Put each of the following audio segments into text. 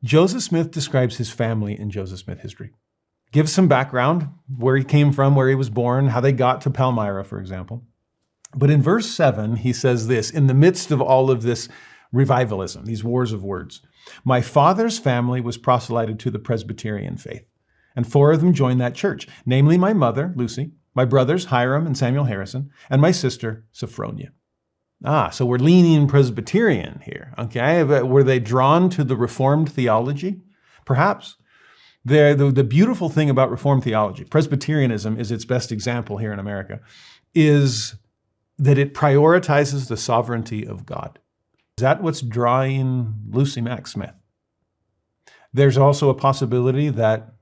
Joseph Smith describes his family in Joseph Smith history. Gives some background, where he came from, where he was born, how they got to Palmyra, for example. But in verse 7, he says this, in the midst of all of this revivalism, these wars of words, my father's family was proselyted to the Presbyterian faith, and 4 of them joined that church, namely my mother, Lucy, my brothers, Hiram and Samuel Harrison, and my sister, Sophronia. So we're leaning Presbyterian here, okay? Were they drawn to the Reformed theology? Perhaps. The beautiful thing about Reformed theology, Presbyterianism is its best example here in America, is that it prioritizes the sovereignty of God. Is that what's drawing Lucy Mack Smith? There's also a possibility that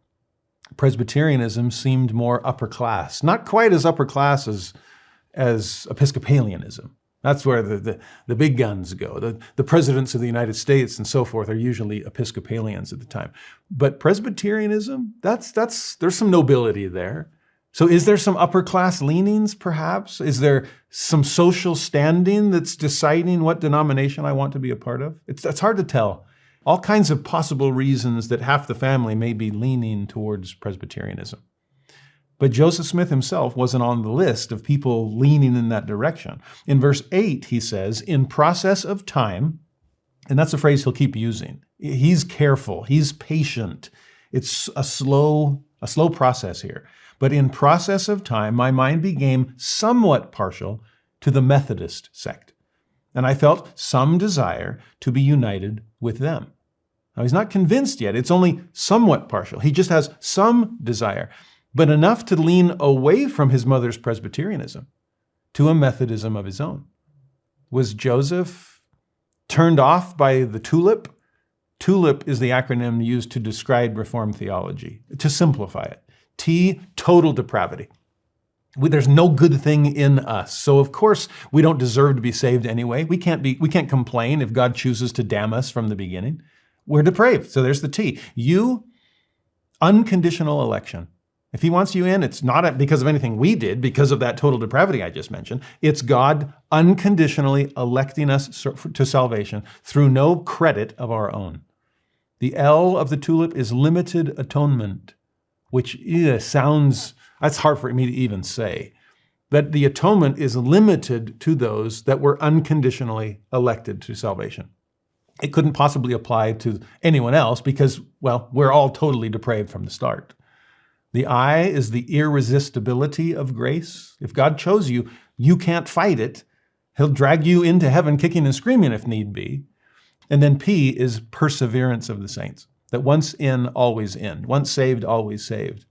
Presbyterianism seemed more upper class, not quite as upper class as Episcopalianism. That's where the big guns go. The presidents of the United States and so forth are usually Episcopalians at the time. But Presbyterianism, there's some nobility there. So is there some upper class leanings, perhaps? Is there some social standing that's deciding what denomination I want to be a part of? It's hard to tell. All kinds of possible reasons that half the family may be leaning towards Presbyterianism. But Joseph Smith himself wasn't on the list of people leaning in that direction. In verse 8, he says, in process of time, and that's a phrase he'll keep using. He's careful, he's patient. It's a slow process here. But in process of time, my mind became somewhat partial to the Methodist sect. And I felt some desire to be united with them. Now, he's not convinced yet. It's only somewhat partial. He just has some desire, but enough to lean away from his mother's Presbyterianism to a Methodism of his own. Was Joseph turned off by the tulip? TULIP is the acronym used to describe Reformed theology, to simplify it. T, total depravity. There's no good thing in us. So of course, we don't deserve to be saved anyway. We can't complain if God chooses to damn us from the beginning. We're depraved. So there's the T. U, unconditional election. If he wants you in, it's not because of anything we did, because of that total depravity I just mentioned. It's God unconditionally electing us to salvation through no credit of our own. The L of the tulip is limited atonement, which sounds, that's hard for me to even say. But the atonement is limited to those that were unconditionally elected to salvation. It couldn't possibly apply to anyone else because, well, we're all totally depraved from the start. The I is the irresistibility of grace. If God chose you, you can't fight it. He'll drag you into heaven kicking and screaming if need be. And then P is perseverance of the saints, that once in, always in, once saved, always saved.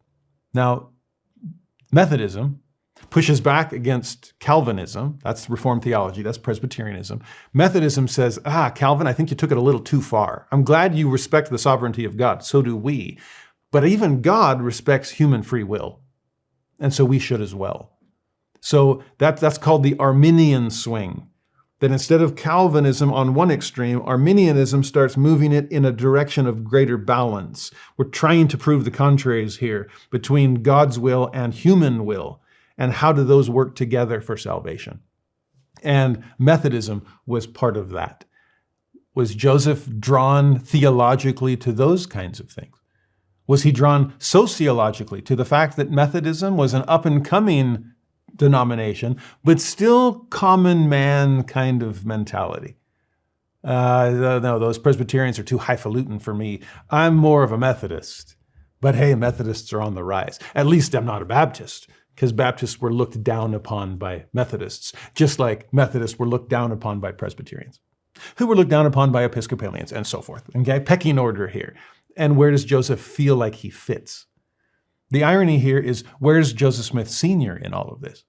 Now, Methodism pushes back against Calvinism. That's Reformed theology. That's Presbyterianism. Methodism says, Calvin, I think you took it a little too far. I'm glad you respect the sovereignty of God. So do we. But even God respects human free will. And so we should as well. So that's called the Arminian swing. That instead of Calvinism on one extreme, Arminianism starts moving it in a direction of greater balance. We're trying to prove the contraries here between God's will and human will. And how do those work together for salvation? And Methodism was part of that. Was Joseph drawn theologically to those kinds of things? Was he drawn sociologically to the fact that Methodism was an up-and-coming denomination, but still common man kind of mentality? No, those Presbyterians are too highfalutin for me. I'm more of a Methodist. But hey, Methodists are on the rise. At least I'm not a Baptist, because Baptists were looked down upon by Methodists, just like Methodists were looked down upon by Presbyterians, who were looked down upon by Episcopalians, and so forth. Okay, pecking order here. And where does Joseph feel like he fits? The irony here is, where's Joseph Smith Sr. in all of this?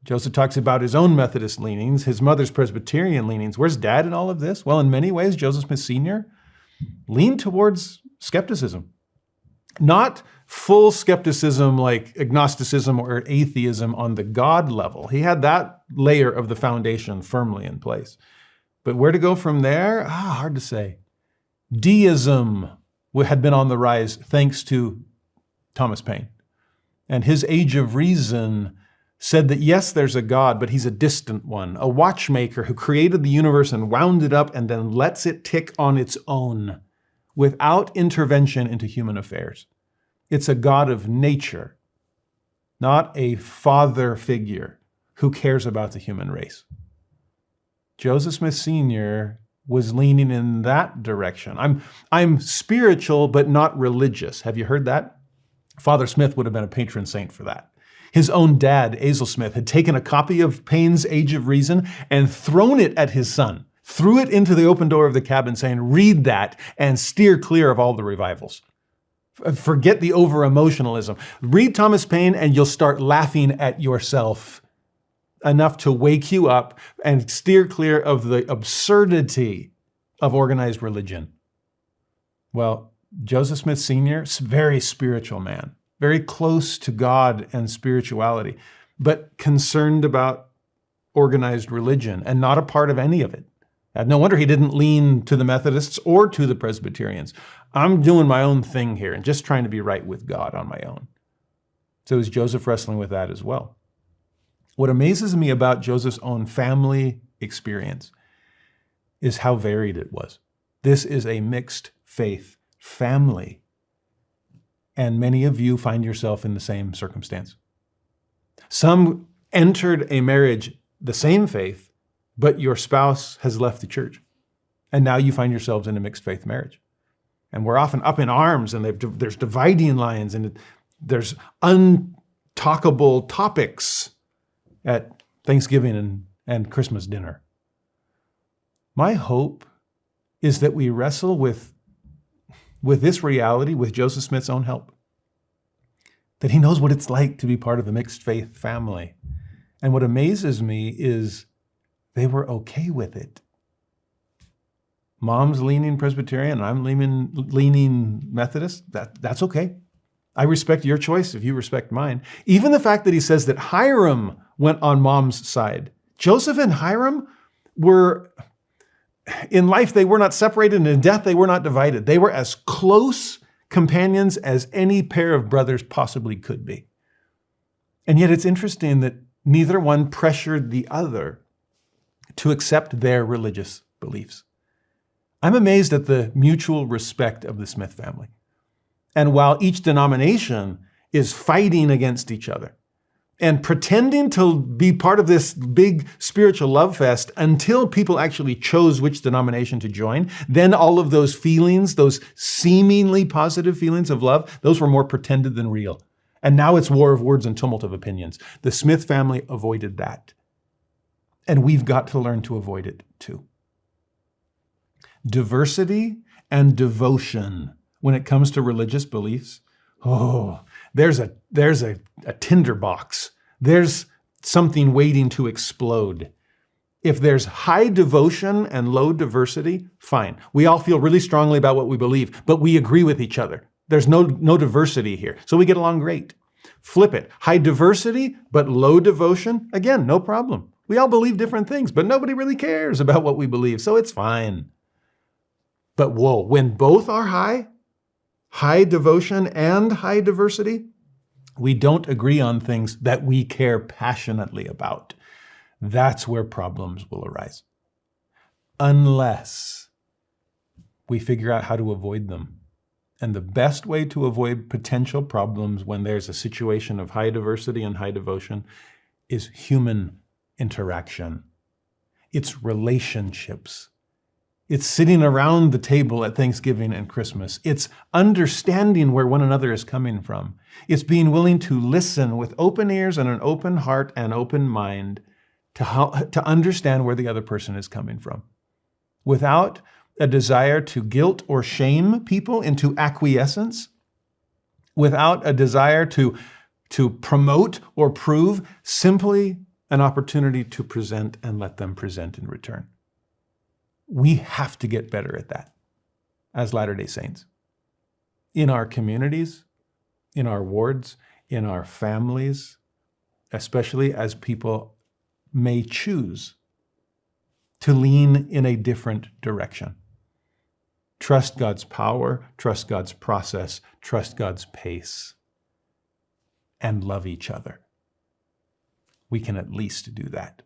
Joseph talks about his own Methodist leanings, his mother's Presbyterian leanings. Where's Dad in all of this? Well, in many ways, Joseph Smith Sr. leaned towards skepticism. Not full skepticism like agnosticism or atheism on the God level. He had that layer of the foundation firmly in place. But where to go from there? Hard to say. Deism had been on the rise thanks to Thomas Paine. And his Age of Reason said that yes, there's a God, but he's a distant one, a watchmaker who created the universe and wound it up and then lets it tick on its own. without intervention into human affairs. It's a God of nature, not a father figure who cares about the human race. Joseph Smith Sr. was leaning in that direction. I'm spiritual, but not religious. Have you heard that? Father Smith would have been a patron saint for that. His own dad, Azel Smith, had taken a copy of Paine's Age of Reason and thrown it at his son, threw it into the open door of the cabin saying, read that and steer clear of all the revivals. Forget the over-emotionalism. Read Thomas Paine and you'll start laughing at yourself enough to wake you up and steer clear of the absurdity of organized religion. Well, Joseph Smith Sr., very spiritual man, very close to God and spirituality, but concerned about organized religion and not a part of any of it. No wonder he didn't lean to the Methodists or to the Presbyterians. I'm doing my own thing here and just trying to be right with God on my own. So is Joseph wrestling with that as well? What amazes me about Joseph's own family experience is how varied it was. This is a mixed faith family. And many of you find yourself in the same circumstance. Some entered a marriage, the same faith, but your spouse has left the church. And now you find yourselves in a mixed faith marriage. And we're often up in arms and there's dividing lines and there's untalkable topics at Thanksgiving and Christmas dinner. My hope is that we wrestle with this reality with Joseph Smith's own help. That he knows what it's like to be part of a mixed faith family. And what amazes me is they were okay with it. Mom's leaning Presbyterian and I'm leaning Methodist. That's okay. I respect your choice if you respect mine. Even the fact that he says that Hiram went on mom's side. Joseph and Hiram were, in life, they were not separated, and in death, they were not divided. They were as close companions as any pair of brothers possibly could be. And yet it's interesting that neither one pressured the other to accept their religious beliefs. I'm amazed at the mutual respect of the Smith family. And while each denomination is fighting against each other and pretending to be part of this big spiritual love fest until people actually chose which denomination to join, then all of those feelings, those seemingly positive feelings of love, those were more pretended than real. And now it's war of words and tumult of opinions. The Smith family avoided that. And we've got to learn to avoid it too. Diversity and devotion when it comes to religious beliefs, there's a tinderbox. There's something waiting to explode. If there's high devotion and low diversity, fine. We all feel really strongly about what we believe, but we agree with each other. There's no diversity here, so we get along great. Flip it. High diversity, but low devotion, again, no problem. We all believe different things, but nobody really cares about what we believe, so it's fine. But whoa, when both are high devotion and high diversity, we don't agree on things that we care passionately about. That's where problems will arise. Unless we figure out how to avoid them. And the best way to avoid potential problems when there's a situation of high diversity and high devotion is human interaction. It's relationships. It's sitting around the table at Thanksgiving and Christmas. It's understanding where one another is coming from. It's being willing to listen with open ears and an open heart and open mind to understand where the other person is coming from. Without a desire to guilt or shame people into acquiescence, without a desire to promote or prove, simply an opportunity to present and let them present in return. We have to get better at that as Latter-day Saints. In our communities, in our wards, in our families, especially as people may choose to lean in a different direction. Trust God's power, trust God's process, trust God's pace, and love each other. We can at least do that.